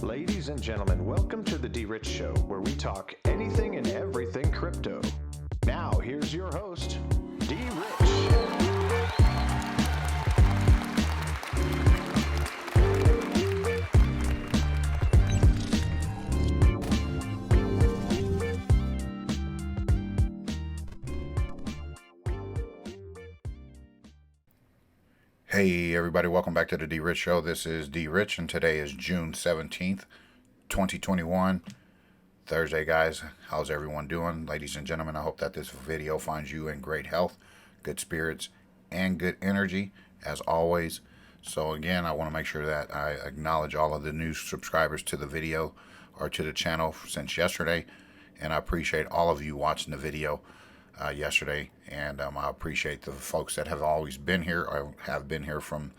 Ladies and gentlemen, welcome to the DRich Show, where we talk anything and everything crypto. Now, here's your host, DRich. Hey everybody, welcome back to the DRich Show. This is DRich and today is June 17th, 2021. Thursday, guys. How's everyone doing? Ladies and gentlemen, I hope that this video finds you in great health, good spirits, and good energy, as always. So again, I want to make sure that I acknowledge all of the new subscribers to the video or to the channel since yesterday. And I appreciate all of you watching the video yesterday, and I appreciate the folks that have always been here or have been here from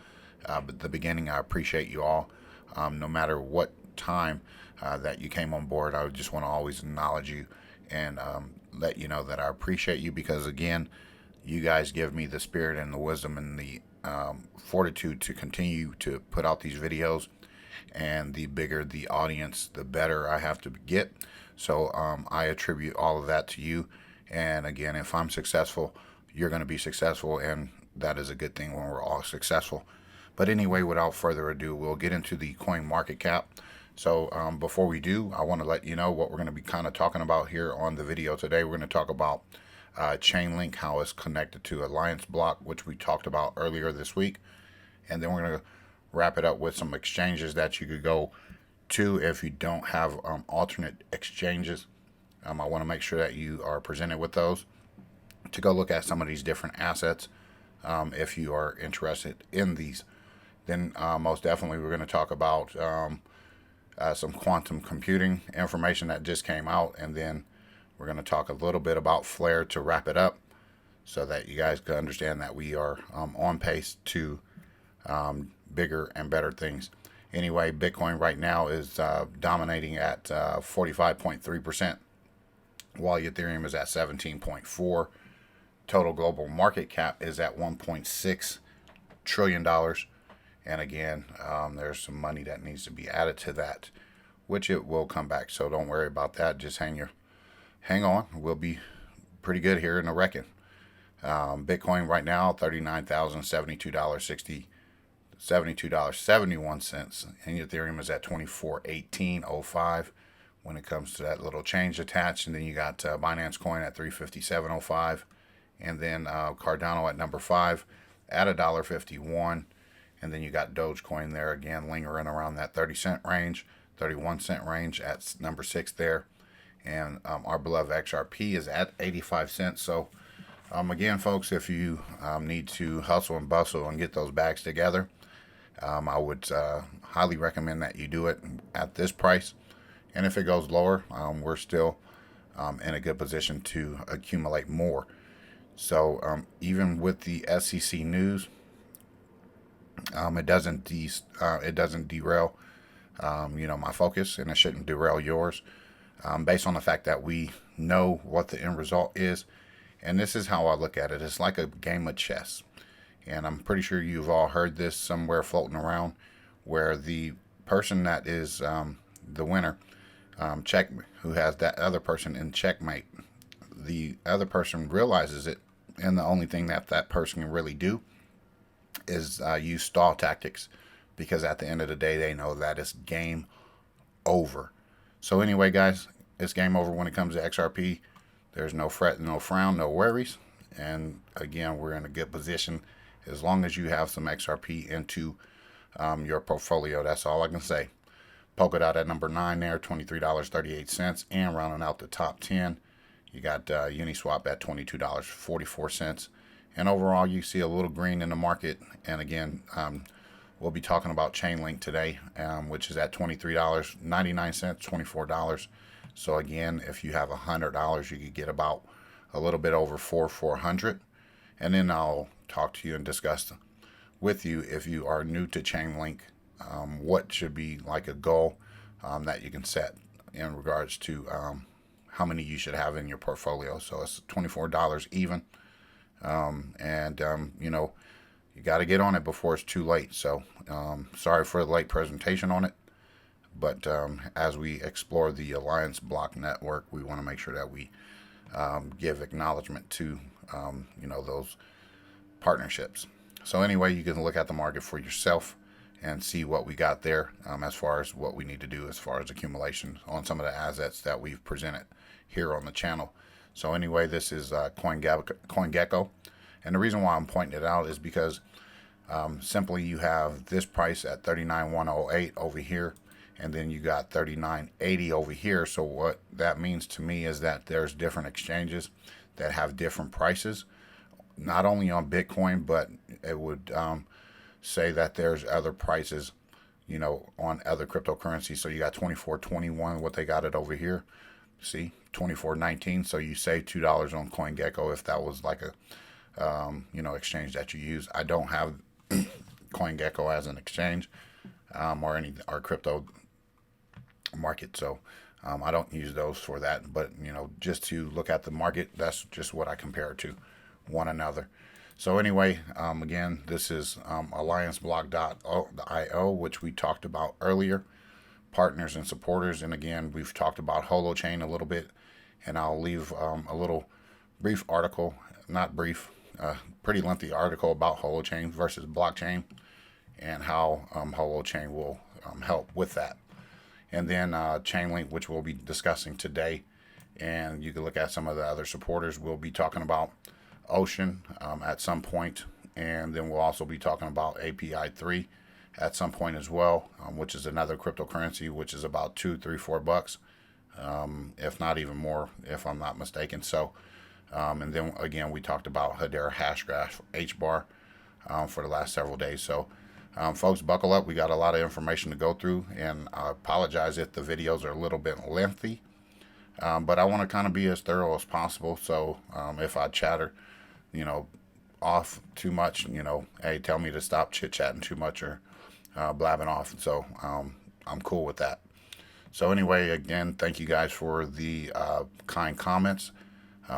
the beginning. I appreciate you all, no matter what time that you came on board. I just want to always acknowledge you and let you know that I appreciate you, because again, you guys give me the spirit and the wisdom and the fortitude to continue to put out these videos, and the bigger the audience, the better I have to get. So I attribute all of that to you. And again, if I'm successful, you're going to be successful, and that is a good thing when we're all successful. But anyway, without further ado, we'll get into the coin market cap. So before we do, I want to let you know what we're going to be kind of talking about here on the video today. We're going to talk about Chanlink, how it's connected to Alliance Block, which we talked about earlier this week. And then we're going to wrap it up with some exchanges that you could go to if you don't have alternate exchanges. I want to make sure that you are presented with those to go look at some of these different assets if you are interested in these. Then most definitely we're going to talk about some quantum computing information that just came out, and then we're going to talk a little bit about Flare to wrap it up, so that you guys can understand that we are on pace to bigger and better things. Anyway, Bitcoin right now is dominating at 45.3%. while Ethereum is at 17.4. Total global market cap is at $1.6 trillion. And again, there's some money that needs to be added to that, which it will come back. So don't worry about that. Just hang on. We'll be pretty good here in the reckon. Bitcoin right now, $39,072.60, $72.71. And Ethereum is at $24.1805. when it comes to that little change attached. And then you got Binance Coin at $357.05, and then Cardano at number 5 at $1.51, and then you got Dogecoin there again lingering around that 30-cent range, 31-cent range at number 6 there. And our beloved XRP is at 85 cents. So again, folks, if you need to hustle and bustle and get those bags together, I would highly recommend that you do it at this price. And if it goes lower, we're still in a good position to accumulate more. So even with the SEC news, it doesn't derail my focus, and it shouldn't derail yours, based on the fact that we know what the end result is. And this is how I look at it. It's like a game of chess, and I'm pretty sure you've all heard this somewhere floating around, where the person that is the winner, who has that other person in checkmate, the other person realizes it, and the only thing that person can really do is use stall tactics, because at the end of the day, they know that it's game over. So anyway, guys, it's game over when it comes to XRP. There's no fret, no frown, no worries. And again, we're in a good position as long as you have some XRP into your portfolio. That's all I can say. Polkadot at number 9 there, $23.38. And rounding out the top 10, you got Uniswap at $22.44. And overall, you see a little green in the market. And again, we'll be talking about Chanlink today, which is at $23.99, $24. So again, if you have $100, you could get about a little bit over $400. And then I'll talk to you and discuss with you, if you are new to Chanlink, what should be like a goal that you can set in regards to how many you should have in your portfolio. So it's $24 even. You got to get on it before it's too late. So sorry for the late presentation on it, But as we explore the Alliance Block Network, we want to make sure that we give acknowledgement to those partnerships. So anyway, you can look at the market for yourself and see what we got there as far as what we need to do as far as accumulation on some of the assets that we've presented here on the channel. So anyway, this is CoinGecko. And the reason why I'm pointing it out is because simply you have this price at 39,108 over here, and then you got 39.80 over here. So what that means to me is that there's different exchanges that have different prices, not only on Bitcoin, but it would say that there's other prices, on other cryptocurrencies. So you got 24.21, what they got it over here. See, 24.19. So you save $2 on CoinGecko if that was like a exchange that you use. I don't have CoinGecko as an exchange or crypto market, so I don't use those for that. But just to look at the market, that's just what I compare it to one another. So anyway, again, this is allianceblock.io, which we talked about earlier, partners and supporters. And again, we've talked about Holochain a little bit, and I'll leave a little brief article, not brief, pretty lengthy article about Holochain versus blockchain and how Holochain will help with that. And then Chanlink, which we'll be discussing today. And you can look at some of the other supporters. We'll be talking about Ocean at some point, and then we'll also be talking about API 3 at some point as well, which is another cryptocurrency, which is about $2, $3, $4, if not even more, if I'm not mistaken. So, and then again, we talked about Hedera Hashgraph HBAR for the last several days. So, folks, buckle up. We got a lot of information to go through, and I apologize if the videos are a little bit lengthy, but I want to kind of be as thorough as possible. So, if I chatter, off too much, hey, tell me to stop chit-chatting too much or blabbing off. So I'm cool with that. So anyway, again, thank you guys for the kind comments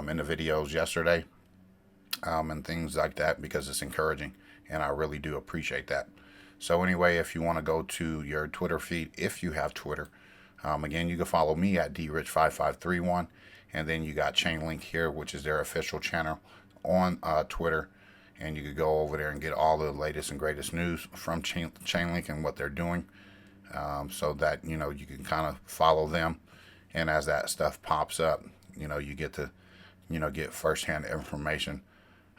in the videos yesterday and things like that, because it's encouraging, and I really do appreciate that. So anyway, if you want to go to your Twitter feed, if you have Twitter, again, you can follow me at DRich5531, and then you got Chanlink here, which is their official channel on Twitter, and you could go over there and get all the latest and greatest news from Chanlink and what they're doing, so that you can kind of follow them, and as that stuff pops up, you get to get firsthand information,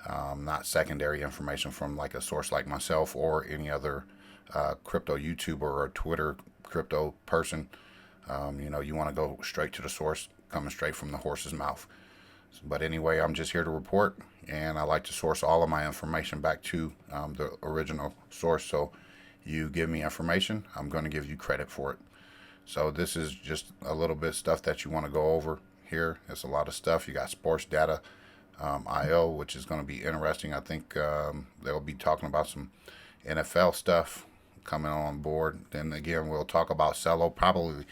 not secondary information from like a source like myself or any other crypto YouTuber or Twitter crypto person. You want to go straight to the source, coming straight from the horse's mouth. But anyway, I'm just here to report, and I like to source all of my information back to the original source. So you give me information, I'm going to give you credit for it. So this is just a little bit of stuff that you want to go over here. It's a lot of stuff. You got sports data IO, which is going to be interesting. I think they'll be talking about some NFL stuff coming on board. Then again, we'll talk about Cello probably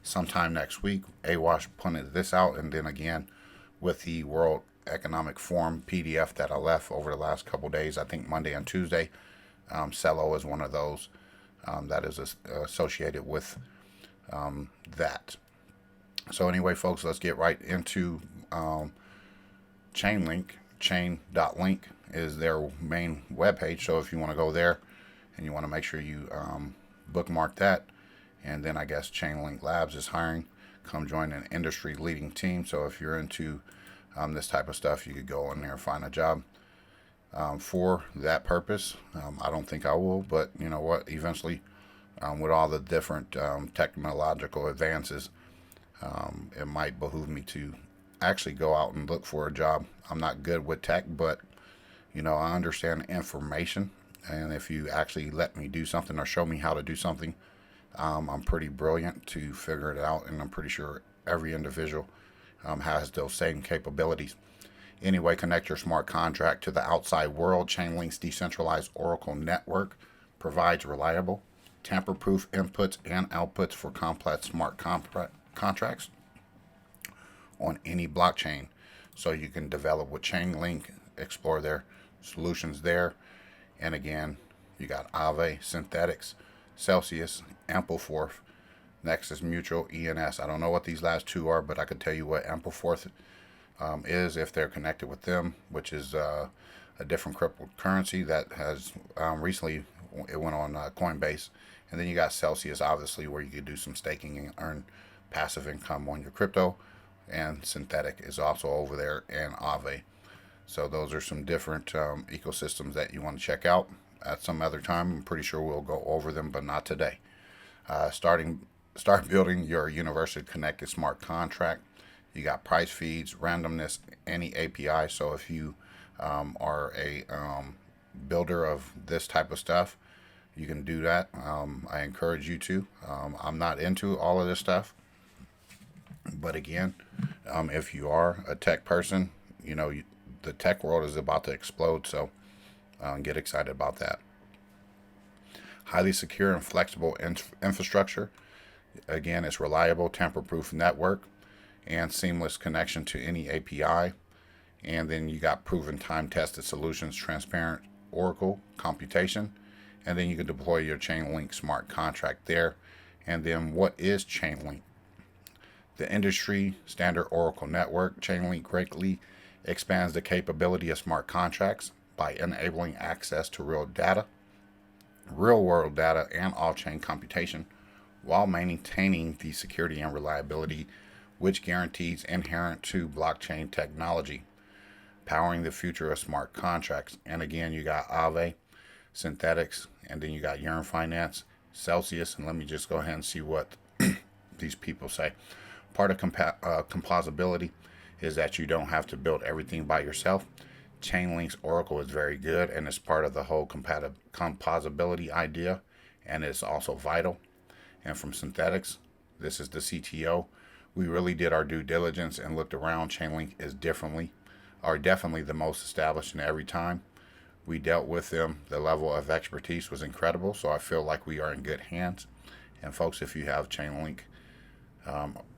sometime next week. AWASH pointed this out, and then again with the World Economic Forum PDF that I left over the last couple days, I think Monday and Tuesday. Cello is one of those that is associated with that. So anyway, folks, let's get right into Chainlink. Chain.link is their main webpage. So if you want to go there and you want to make sure you bookmark that, and then I guess Chainlink Labs is hiring. Come join an industry leading team. So if you're into this type of stuff, you could go in there and find a job for that purpose. I don't think I will, but you know what? Eventually, with all the different technological advances, it might behoove me to actually go out and look for a job. I'm not good with tech, but I understand information, and if you actually let me do something or show me how to do something, I'm pretty brilliant to figure it out, and I'm pretty sure every individual has those same capabilities. Anyway, connect your smart contract to the outside world. Chainlink's decentralized Oracle network provides reliable, tamper-proof inputs and outputs for complex smart contracts on any blockchain. So you can develop with Chainlink, explore their solutions there. And again, you got Aave, Synthetics, Celsius, Ampleforth, Nexus Mutual, ENS. I don't know what these last two are, but I could tell you what Ampleforth is if they're connected with them, which is a different cryptocurrency that has recently it went on Coinbase. And then you got Celsius, obviously, where you could do some staking and earn passive income on your crypto. And Synthetic is also over there, and Aave. So those are some different ecosystems that you want to check out at some other time. I'm pretty sure we'll go over them, but not today. Start building your universally connected smart contract. You got price feeds, randomness, any API. So if you are a builder of this type of stuff, you can do that. I encourage you to. I'm not into all of this stuff, but again, if you are a tech person, the tech world is about to explode. So get excited about that. Highly secure and flexible infrastructure. Again, it's reliable, tamper-proof network, and seamless connection to any API. And then you got proven time-tested solutions, transparent Oracle computation. And then you can deploy your Chainlink smart contract there. And then what is Chainlink? The industry standard Oracle network. Chainlink greatly expands the capability of smart contracts by enabling access to real world data, and off-chain computation, while maintaining the security and reliability which guarantees inherent to blockchain technology, powering the future of smart contracts. And again, you got Aave, Synthetics, and then you got Yearn Finance, Celsius, and let me just go ahead and see what these people say. Part of composability is that you don't have to build everything by yourself. Chainlink's Oracle is very good, and it's part of the whole composability idea, and it's also vital. And from Synthetics, this is the CTO. We really did our due diligence and looked around. Chainlink is definitely the most established, and every time we dealt with them, the level of expertise was incredible. So I feel like we are in good hands. And folks, if you have Chainlink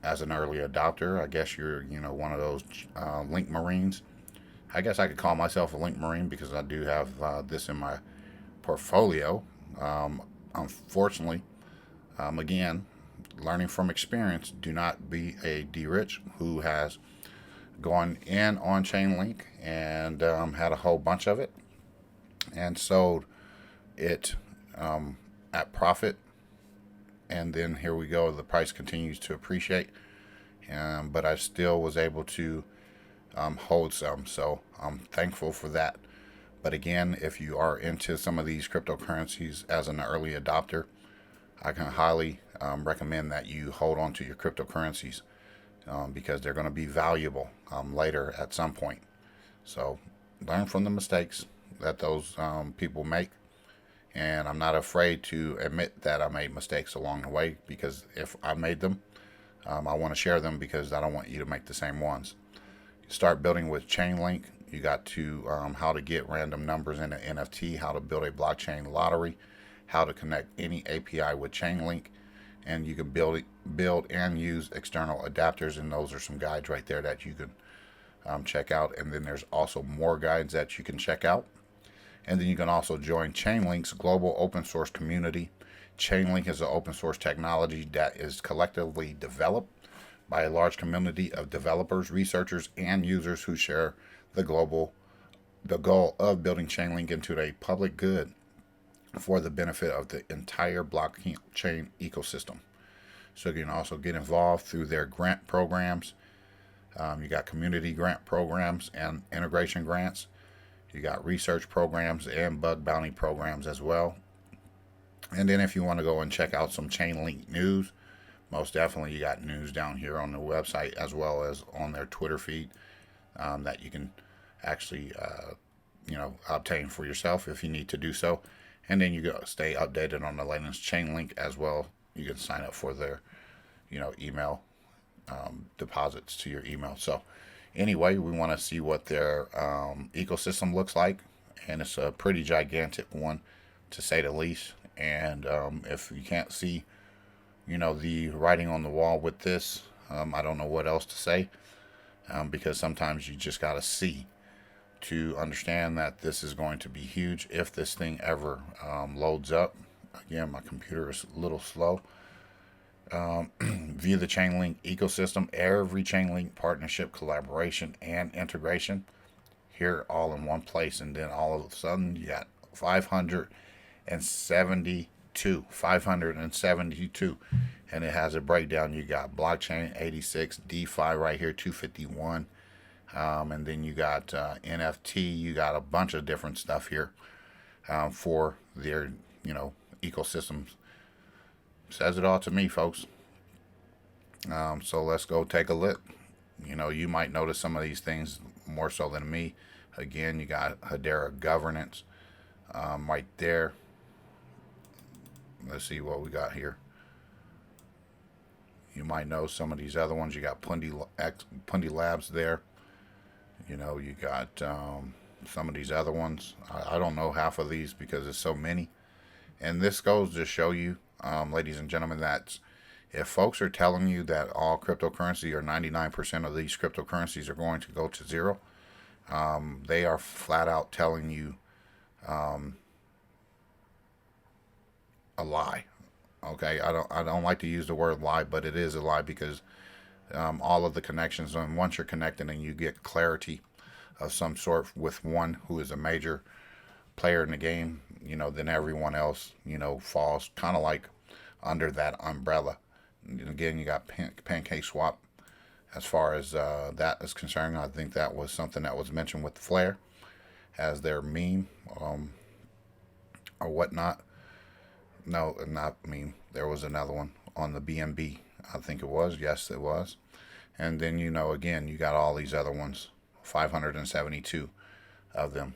as an early adopter, I guess you're one of those Link Marines. I guess I could call myself a Link Marine because I do have this in my portfolio. Unfortunately, again, learning from experience, do not be a DRich who has gone in on Chainlink and had a whole bunch of it and sold it at profit. And then here we go, the price continues to appreciate. But I still was able to hold some. So I'm thankful for that. But again, if you are into some of these cryptocurrencies as an early adopter, I can highly recommend that you hold on to your cryptocurrencies because they're going to be valuable later at some point. So learn from the mistakes that those people make. And I'm not afraid to admit that I made mistakes along the way, because if I made them, I want to share them because I don't want you to make the same ones. You start building with Chainlink. You got to how to get random numbers in an NFT, how to build a blockchain lottery, how to connect any API with Chainlink, and you can build and use external adapters. And those are some guides right there that you can check out. And then there's also more guides that you can check out. And then you can also join Chainlink's global open source community. Chainlink is an open source technology that is collectively developed by a large community of developers, researchers, and users who share the goal of building Chainlink into a public good for the benefit of the entire blockchain ecosystem. So you can also get involved through their grant programs. You got community grant programs and integration grants. You got research programs and bug bounty programs as well. And then if you want to go and check out some Chainlink news, most definitely you got news down here on the website as well as on their Twitter feed that you can actually obtain for yourself if you need to do so. And then you go stay updated on the latest Chainlink as well. You can sign up for their email deposits to your email. So anyway, we want to see what their ecosystem looks like, and it's a pretty gigantic one, to say the least. And if you can't see, the writing on the wall with this, I don't know what else to say, because sometimes you just got to see to understand that this is going to be huge if this thing ever loads up. Again, my computer is a little slow. View the Chainlink ecosystem, every Chainlink partnership, collaboration, and integration here all in one place. And then all of a sudden, you got 572. And it has a breakdown. You got blockchain 86, DeFi right here, 251. And then you got NFT. You got a bunch of different stuff here for their, ecosystems. Says it all to me, folks. So let's go take a look. You might notice some of these things more so than me. Again, you got Hedera governance right there. Let's see what we got here. You might know some of these other ones. You got Pundi Labs there. You got some of these other ones. I don't know half of these because there's so many. And this goes to show you, ladies and gentlemen, that if folks are telling you that all cryptocurrency or 99% of these cryptocurrencies are going to go to zero, they are flat out telling you a lie. Okay, I don't like to use the word lie, but it is a lie because all of the connections, and once you're connected and you get clarity of some sort with one who is a major player in the game, then everyone else, falls kind of like under that umbrella. And again, you got Pancake Swap. As far as that is concerned, I think that was something that was mentioned with Flare as their meme or whatnot. No, not meme. There was another one on the BNB. I think it was. Yes, it was. And then, again, you got all these other ones, 572 of them.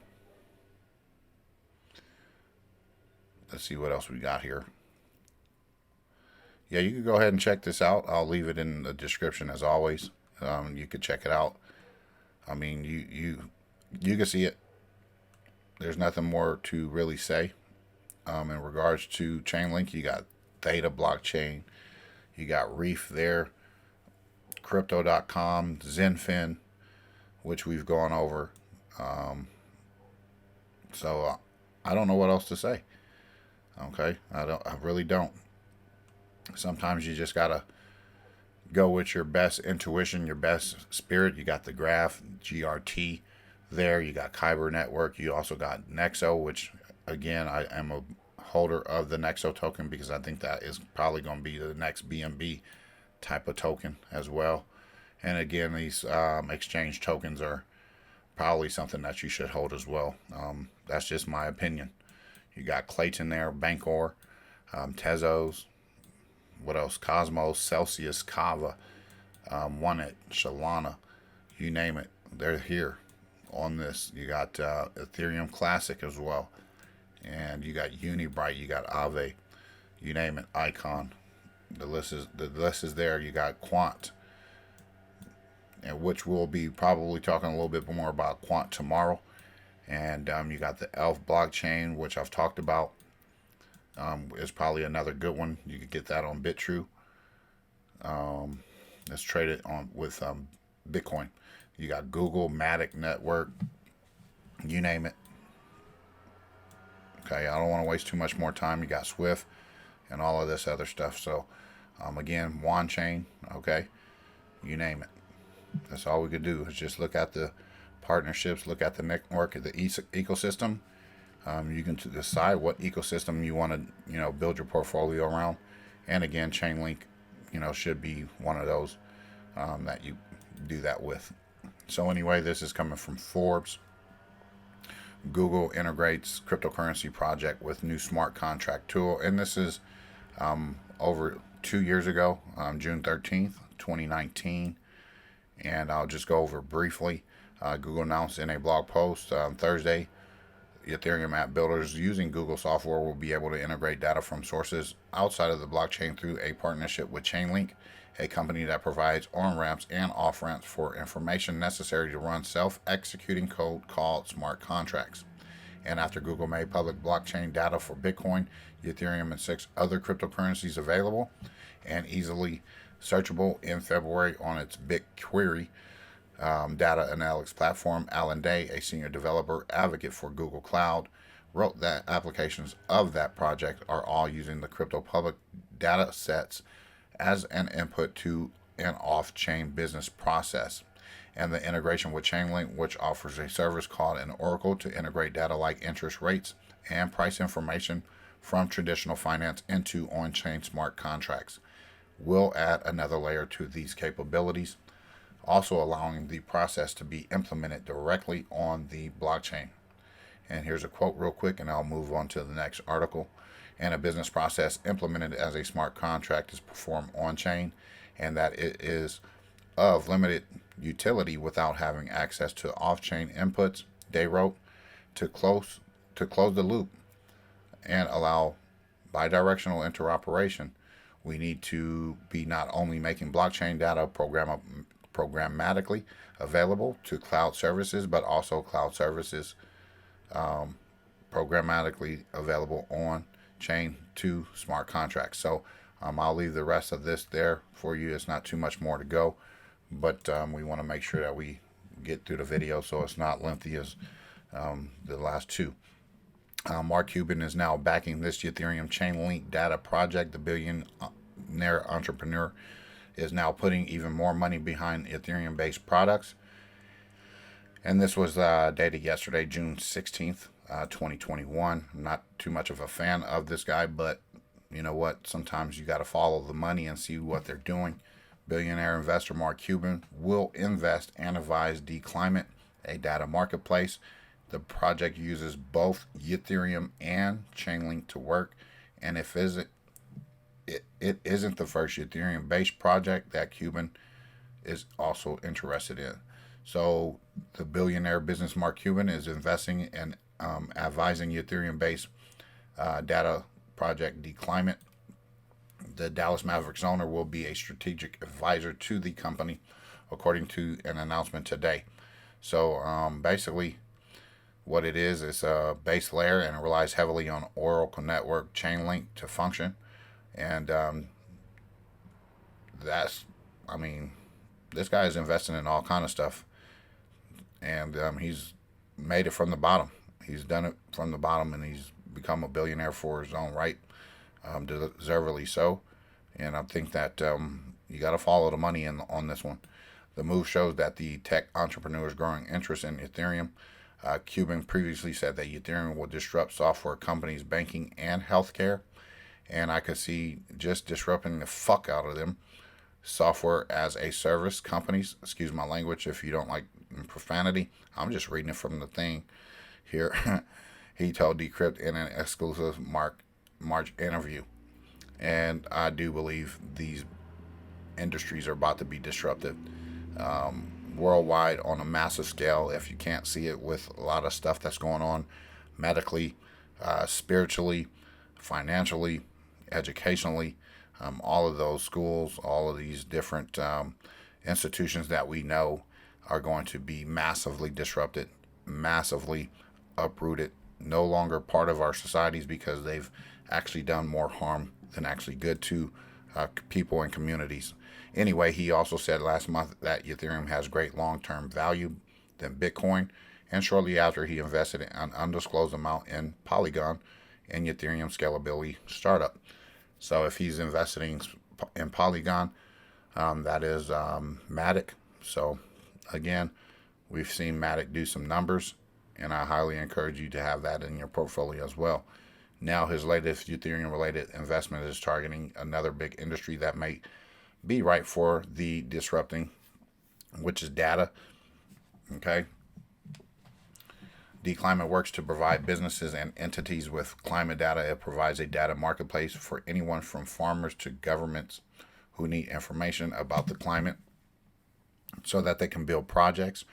Let's see what else we got here. Yeah, you can go ahead and check this out. I'll leave it in the description as always. You could check it out. I mean, you can see it. There's nothing more to really say. In regards to Chainlink, you got Theta blockchain. You got Reef there. Crypto.com, Zenfin, which we've gone over. So I don't know what else to say. Okay, I really don't. Sometimes you just gotta go with your best intuition, your best spirit. You got the Graph, GRT there. You got Kyber Network. You also got Nexo, which again, I am a holder of the Nexo token because I think that is probably going to be the next BNB type of token as well. And again, these exchange tokens are probably something that you should hold as well. That's just my opinion. You got Clayton there, Bancor, Tezos, what else? Cosmos, Celsius, Kava, Oneit, Solana, you name it. They're here on this. You got Ethereum Classic as well. And you got Unibright, you got Aave, you name it, Icon. The list is there. You got Quant, and which we'll be probably talking a little bit more about Quant tomorrow. And you got the Elf blockchain, which I've talked about. Is probably another good one. You could get that on BitTrue. Let's trade it on with Bitcoin. You got Google, Matic Network, you name it. Okay, I don't want to waste too much more time. You got Swift and all of this other stuff. So, again, WanChain, okay, you name it. That's all we could do is just look at the partnerships, look at the network, the ecosystem. You can decide what ecosystem you want to, build your portfolio around. And again, Chainlink, should be one of those that you do that with. So anyway, this is coming from Forbes. Google integrates cryptocurrency project with new smart contract tool. And this is over 2 years ago, June 13th, 2019. And I'll just go over briefly. Google announced in a blog post Thursday, Ethereum app builders using Google software will be able to integrate data from sources outside of the blockchain through a partnership with Chainlink, a company that provides on-ramps and off-ramps for information necessary to run self-executing code called smart contracts. And after Google made public blockchain data for Bitcoin, Ethereum, and 6 other cryptocurrencies available and easily searchable in February on its BigQuery data analytics platform, Alan Day, a senior developer advocate for Google Cloud, wrote that applications of that project are all using the crypto public data sets as an input to an off-chain business process, and the integration with Chanlink, which offers a service called an Oracle to integrate data like interest rates and price information from traditional finance into on-chain smart contracts, will add another layer to these capabilities, also allowing the process to be implemented directly on the blockchain. And here's a quote real quick, and I'll move on to the next article. And a business process implemented as a smart contract is performed on-chain, and that it is of limited utility without having access to off-chain inputs, they wrote, to close the loop and allow bidirectional interoperation. We need to be not only making blockchain data programmatically available to cloud services, but also cloud services programmatically available on chain to smart contracts. So I'll leave the rest of this there for you. It's not too much more to go, but we want to make sure that we get through the video so it's not lengthy as the last two. Mark Cuban is now backing this Ethereum Chainlink data project. The billionaire entrepreneur is now putting even more money behind Ethereum-based products. And this was dated yesterday, June 16th, 2021. I'm not too much of a fan of this guy, but you know what? Sometimes you got to follow the money and see what they're doing. Billionaire investor Mark Cuban will invest and advise DClimate, a data marketplace. The project uses both Ethereum and Chainlink to work, and it isn't the first Ethereum-based project that Cuban is also interested in. So the billionaire business Mark Cuban is investing and advising Ethereum-based data project DClimate. The Dallas Mavericks owner will be a strategic advisor to the company, according to an announcement today. So basically, what it is a base layer, and it relies heavily on Oracle Network Chainlink to function. And this guy is investing in all kind of stuff, and he's made it from the bottom. He's done it from the bottom, and he's become a billionaire for his own right, deservedly so. And I think that you got to follow the money on this one. The move shows that the tech entrepreneur is growing interest in Ethereum. Cuban previously said that Ethereum will disrupt software companies, banking, and healthcare. And I could see just disrupting the fuck out of them. Software as a service companies, excuse my language if you don't like profanity. I'm just reading it from the thing here. He told Decrypt in an exclusive March interview. And I do believe these industries are about to be disrupted worldwide on a massive scale. If you can't see it with a lot of stuff that's going on medically, spiritually, financially, educationally, all of those schools, all of these different institutions that we know are going to be massively disrupted, massively uprooted, no longer part of our societies because they've actually done more harm than actually good to people and communities. Anyway, he also said last month that Ethereum has great long-term value than Bitcoin, and shortly after he invested an undisclosed amount in Polygon, an Ethereum scalability startup. So if he's investing in Polygon, that is Matic. So again, we've seen Matic do some numbers, and I highly encourage you to have that in your portfolio as well. Now his latest Ethereum-related investment is targeting another big industry that may be right for the disrupting, which is data. Okay. DClimate works to provide businesses and entities with climate data. It provides a data marketplace for anyone from farmers to governments who need information about the climate so that they can build projects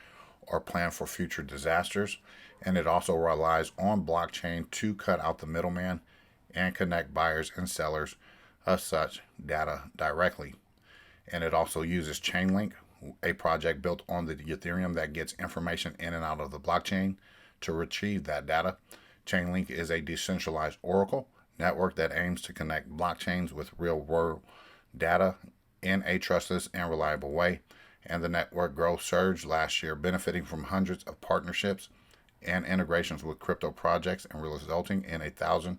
or plan for future disasters. And it also relies on blockchain to cut out the middleman and connect buyers and sellers of such data directly. And it also uses Chainlink, a project built on the Ethereum that gets information in and out of the blockchain to retrieve that data. Chainlink is a decentralized Oracle network that aims to connect blockchains with real-world data in a trustless and reliable way. And the network growth surged last year, benefiting from hundreds of partnerships and integrations with crypto projects, and resulting in 1,000%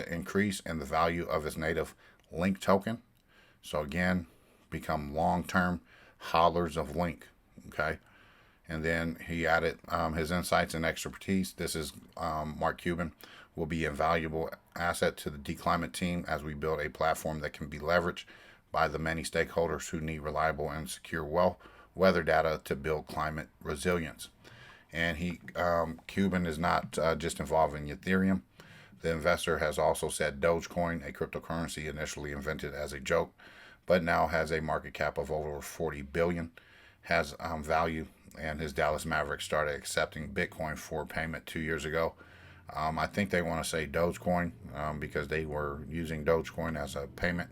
increase in the value of its native Link token. So again, become long-term holders of Link. Okay. And then he added his insights and expertise. This is Mark Cuban will be a valuable asset to the D-Climate team as we build a platform that can be leveraged by the many stakeholders who need reliable and secure weather data to build climate resilience. And Cuban is not just involved in Ethereum. The investor has also said Dogecoin, a cryptocurrency initially invented as a joke, but now has a market cap of over 40 billion, has value, and his Dallas Mavericks started accepting Bitcoin for payment 2 years ago. I think they want to say Dogecoin because they were using Dogecoin as a payment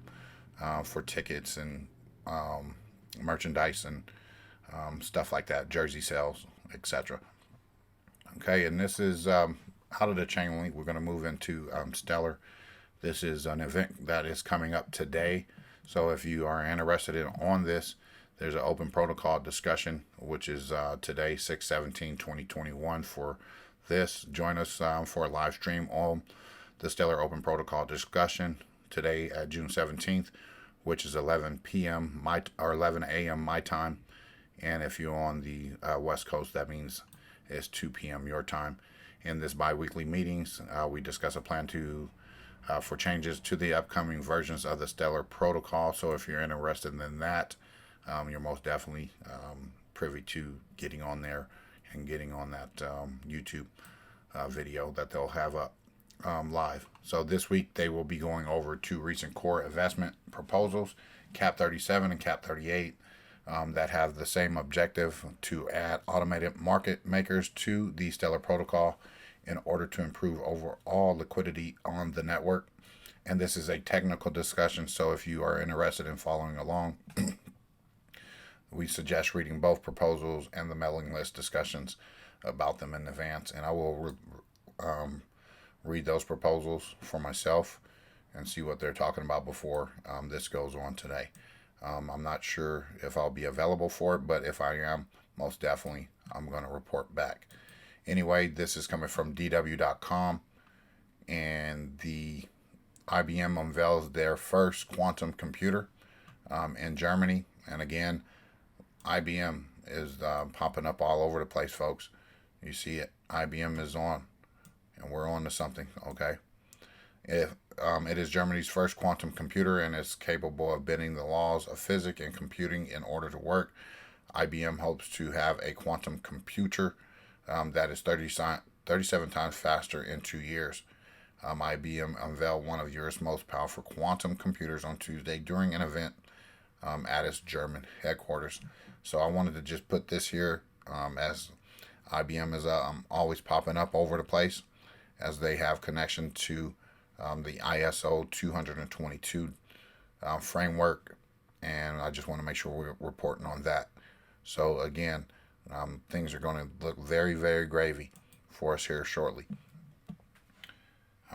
for tickets and merchandise and stuff like that, jersey sales, etc. Okay, and this is out of the Chanlink. We're going to move into Stellar. This is an event that is coming up today. So if you are interested on this, there's an open protocol discussion, which is today, 6/17/2021 for this. Join us for a live stream on the Stellar Open Protocol discussion today at June 17th, which is 11 p.m. or 11 a.m. my time. And if you're on the West Coast, that means it's 2 p.m. your time. In this bi-weekly meetings, we discuss a plan for changes to the upcoming versions of the Stellar Protocol. So if you're interested in that, you're most definitely privy to getting on there and getting on that YouTube video that they'll have up live. So this week they will be going over two recent core investment proposals, Cap 37 and Cap 38, that have the same objective to add automated market makers to the Stellar Protocol in order to improve overall liquidity on the network. And this is a technical discussion, so if you are interested in following along, we suggest reading both proposals and the mailing list discussions about them in advance. And I will read those proposals for myself and see what they're talking about before this goes on today. I'm not sure if I'll be available for it, but if I am, most definitely I'm going to report back. Anyway, this is coming from DW.com, and the IBM unveils their first quantum computer in Germany. And again, IBM is popping up all over the place, folks. You see it. IBM is on, and we're on to something, okay? It is Germany's first quantum computer and is capable of bending the laws of physics and computing in order to work. IBM hopes to have a quantum computer that is 37 times faster in 2 years. IBM unveiled one of Europe's most powerful quantum computers on Tuesday during an event at its German headquarters. So I wanted to just put this here as IBM is always popping up over the place as they have connection to the ISO 222 framework, and I just want to make sure we're reporting on that. So again, things are going to look very, very gravy for us here shortly.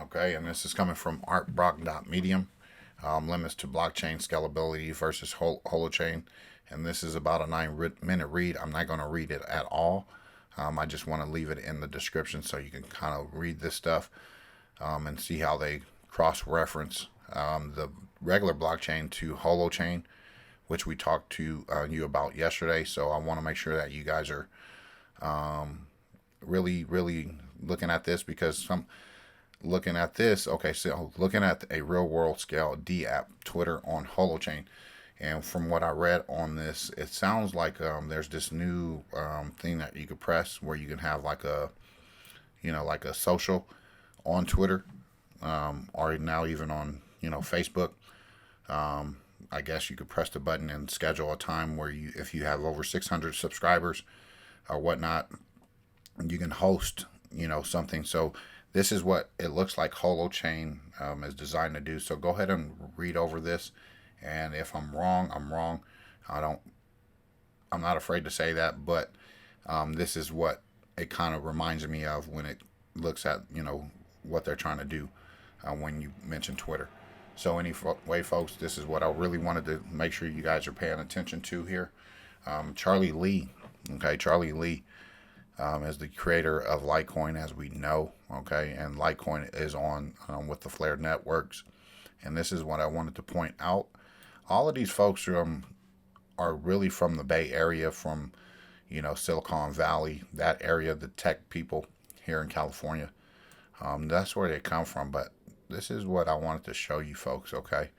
Okay, and this is coming from artbrock.medium. Limits to blockchain scalability versus holochain. And this is about a 9-minute read. I'm not going to read it at all. I just want to leave it in the description so you can kind of read this stuff and see how they cross-reference the regular blockchain to holochain, which we talked to you about yesterday. So I want to make sure that you guys are really, really looking at this, because looking at this, okay, so looking at a real-world scale D-app Twitter on holochain. And from what I read on this, it sounds like there's this new thing that you could press where you can have like a social on Twitter, or now even on, Facebook. I guess you could press the button and schedule a time where if you have over 600 subscribers or whatnot, you can host, something. So this is what it looks like holochain is designed to do. So go ahead and read over this. And if I'm wrong, I'm wrong. I'm not afraid to say that, but this is what it kind of reminds me of when it looks at, what they're trying to do when you mention Twitter. So anyway, folks, this is what I really wanted to make sure you guys are paying attention to here. Charlie Lee, Charlie Lee is the creator of Litecoin, as we know, and Litecoin is on with the Flare networks. And this is what I wanted to point out. all of these folks are really from the Bay Area, from Silicon Valley, that area, the tech people here in California. That's where they come from. But this is what I wanted to show you folks. Okay,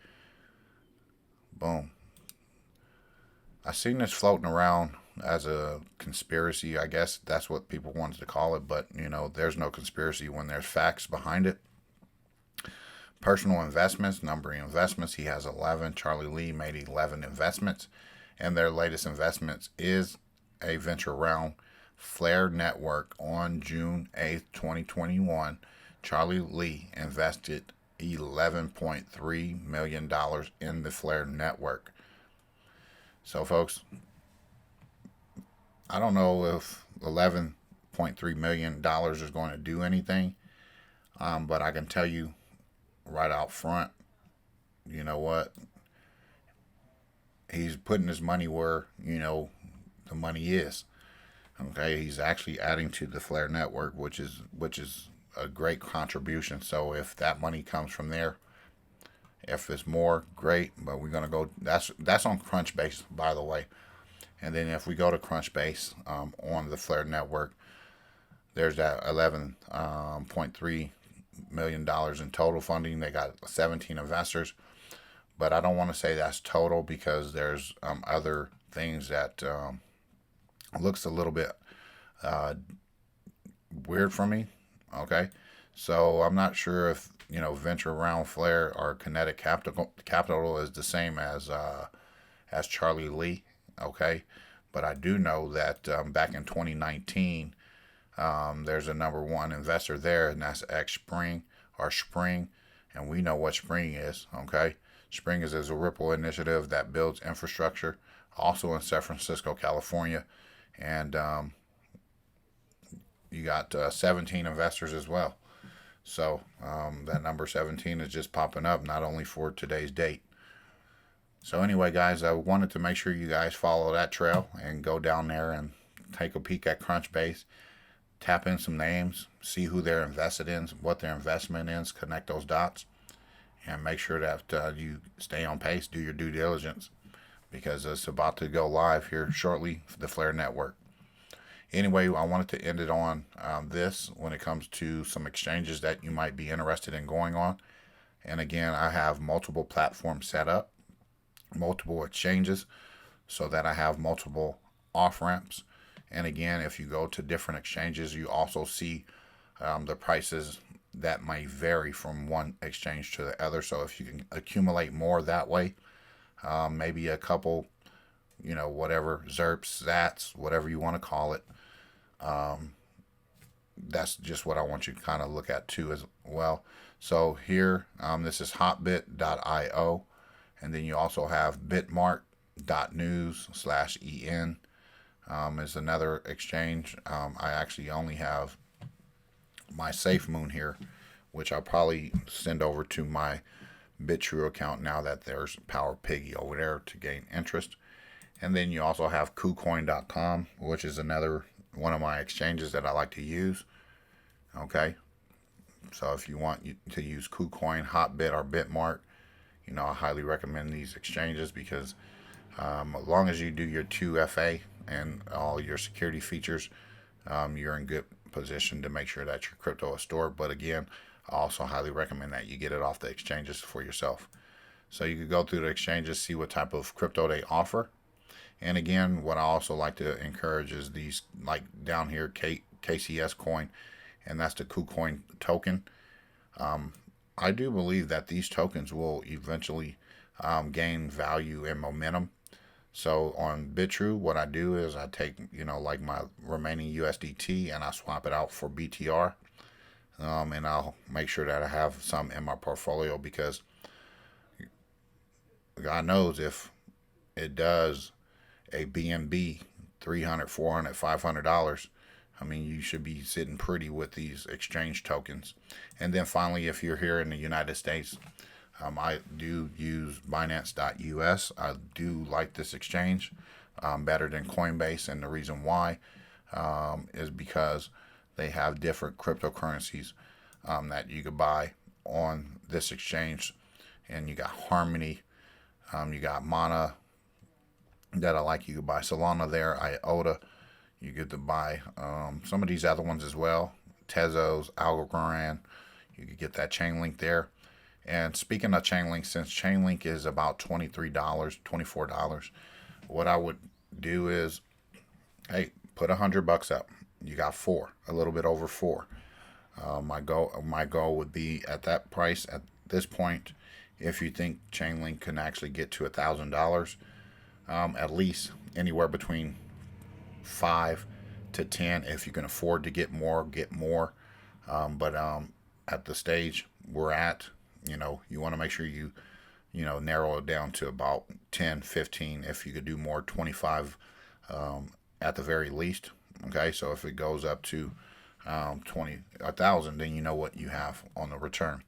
boom. I seen this floating around as a conspiracy. I guess that's what people wanted to call it. But there's no conspiracy when there's facts behind it. Personal investments, number of investments. He has 11. Charlie Lee made 11 investments, and their latest investments is a venture round. Flare Network on June 8th, 2021. Charlie Lee invested $11.3 million in the Flare Network. So, folks, I don't know if $11.3 million is going to do anything, but I can tell you right out front, you know what? He's putting his money where, the money is. Okay, he's actually adding to the Flare Network, which is a great contribution. So if that money comes from there, if it's more, great. But we're gonna go. That's on Crunchbase, by the way. And then if we go to Crunchbase on the Flare Network, there's that $11.3 million in total funding. They got 17 investors, but I don't want to say that's total because there's other things that looks a little bit weird for me. Okay, so I'm not sure if venture around Flare or Kinetic Capital is the same as Charlie Lee. Okay, but I do know that back in 2019, there's a number one investor there, and that's Spring, and we know what Spring is. Okay, Spring is a Ripple initiative that builds infrastructure, also in San Francisco, California, and you got 17 investors as well. So that number 17 is just popping up, not only for today's date. So anyway, guys, I wanted to make sure you guys follow that trail and go down there and take a peek at Crunchbase, tap in some names, see who they're invested in, what their investment is, connect those dots, and make sure that you stay on pace, do your due diligence, because it's about to go live here shortly for the Flare Network. Anyway, I wanted to end it on this when it comes to some exchanges that you might be interested in going on. And again, I have multiple platforms set up, multiple exchanges, so that I have multiple off ramps. And again, if you go to different exchanges, you also see the prices that may vary from one exchange to the other. So if you can accumulate more that way, maybe a couple, whatever, ZERPs, SATs, whatever you want to call it. That's just what I want you to kind of look at too as well. So here, this is hotbit.io, and then you also have bitmark.news/en is another exchange. I actually only have my SafeMoon here, which I'll probably send over to my BitTrue account now that there's Power Piggy over there to gain interest. And then you also have KuCoin.com, which is another one of my exchanges that I like to use. Okay, so if you want to use KuCoin, Hotbit, or Bitmark, I highly recommend these exchanges because as long as you do your 2FA and all your security features, you're in good position to make sure that your crypto is stored. But again, I also highly recommend that you get it off the exchanges for yourself. So you could go through the exchanges, see what type of crypto they offer. And again, what I also like to encourage is these, like down here, KCS coin, and that's the KuCoin token. I do believe that these tokens will eventually gain value and momentum. So on BitTrue, what I do is I take, like my remaining USDT and I swap it out for BTR. And I'll make sure that I have some in my portfolio because God knows if it does a BNB $300, $400, $500, you should be sitting pretty with these exchange tokens. And then finally, if you're here in the United States, I do use Binance.us. I do like this exchange better than Coinbase, and the reason why is because they have different cryptocurrencies that you could buy on this exchange. And you got Harmony, You got Mana that I like. You could buy Solana there. IOTA. You get to buy some of these other ones as well. Tezos, Algorand. You could get that Chainlink there. And speaking of Chainlink, since Chainlink is about $23, $24, what I would do is, hey, put $100 up. You got four, a little bit over four. My goal would be at that price at this point. If you think Chainlink can actually get to $1,000, at least anywhere between 5 to 10. If you can afford to get more, get more. But at the stage we're at, you want to make sure you narrow it down to about 10, 15. If you could do more, 25 at the very least. Okay, so if it goes up to 1,000, then you know what you have on the return.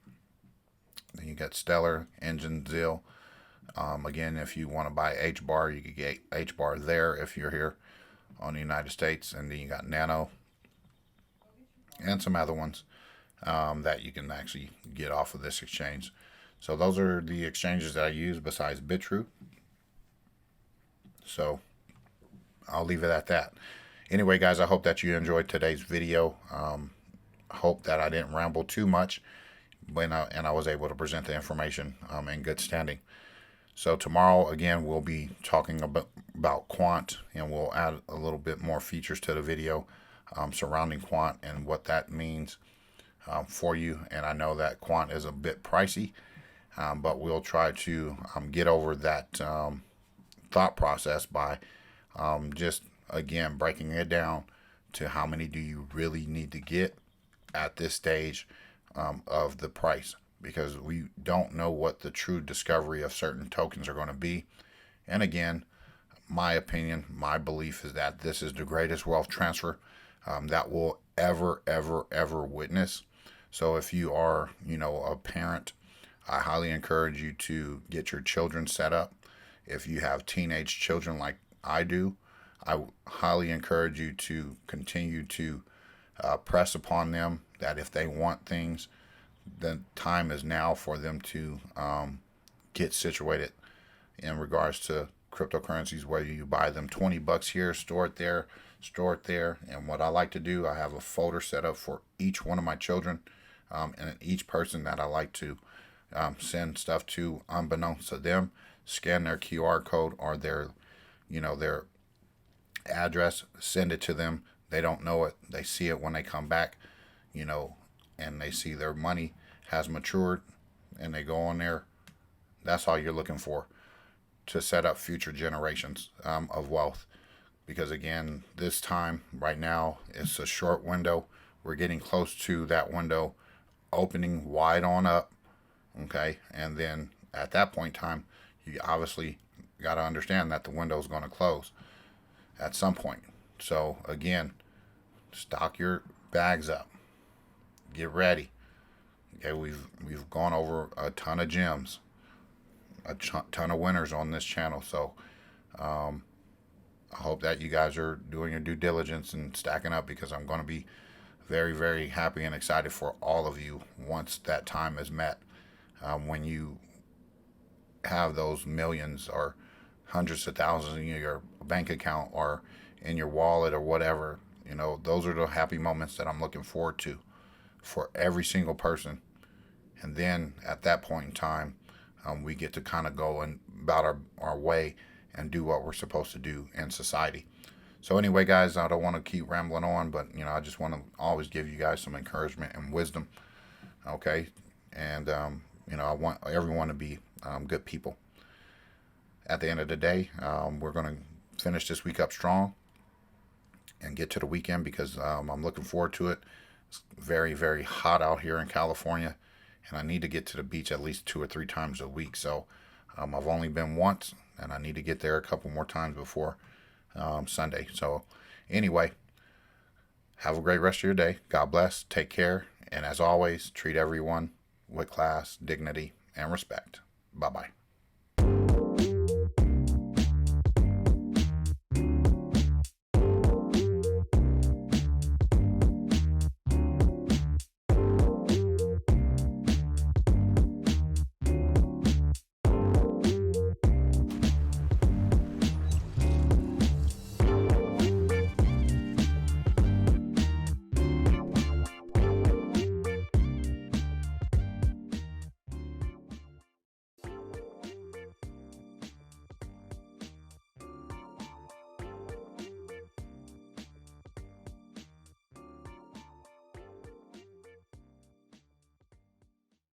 Then you got Stellar, Engine, Zill. Again, if you want to buy H-Bar, you could get H-Bar there if you're here on the United States. And then you got Nano and some other ones that you can actually get off of this exchange. So those are the exchanges that I use besides BitTrue. So I'll leave it at that. Anyway, guys, I hope that you enjoyed today's video. Hope that I didn't ramble too much, and I was able to present the information in good standing. So tomorrow, again, we'll be talking about Quant, and we'll add a little bit more features to the video surrounding Quant and what that means for you. And I know that Quant is a bit pricey, but we'll try to get over that thought process by just, again, breaking it down to how many do you really need to get at this stage of the price, because we don't know what the true discovery of certain tokens are going to be. And again, my opinion, my belief is that this is the greatest wealth transfer that we'll ever witness. So if you are, a parent, I highly encourage you to get your children set up. If you have teenage children like I do, I highly encourage you to continue to press upon them that if they want things, the time is now for them to get situated in regards to cryptocurrencies, whether you buy them $20 here, store it there. And what I like to do, I have a folder set up for each one of my children and each person that I like to send stuff to, unbeknownst to them, scan their QR code or their address, send it to them. They don't know it. They see it when they come back, and they see their money has matured, and they go on there. That's all you're looking for to set up future generations of wealth. Because again, this time right now, it's a short window. We're getting close to that window opening wide on up. Okay, and then at that point in time, you obviously got to understand that the window is going to close at some point. So again, stock your bags up. Get ready. Okay, we've gone over a ton of gems, a ton of winners on this channel. So I hope that you guys are doing your due diligence and stacking up, because I'm going to be very happy and excited for all of you once that time is met. When you have those millions or hundreds of thousands in your bank account or in your wallet or whatever, those are the happy moments that I'm looking forward to for every single person. And then at that point in time, we get to kind of go and about our way and do what we're supposed to do in society. So anyway, guys, I don't want to keep rambling on, but I just want to always give you guys some encouragement and wisdom. Okay, and I want everyone to be good people. At the end of the day, we're going to finish this week up strong and get to the weekend, because I'm looking forward to it. It's very hot out here in California, and I need to get to the beach at least 2 or 3 times a week. So I've only been once, and I need to get there a couple more times before Sunday. So anyway, have a great rest of your day. God bless. Take care. And as always, treat everyone with class, dignity, and respect. Bye-bye.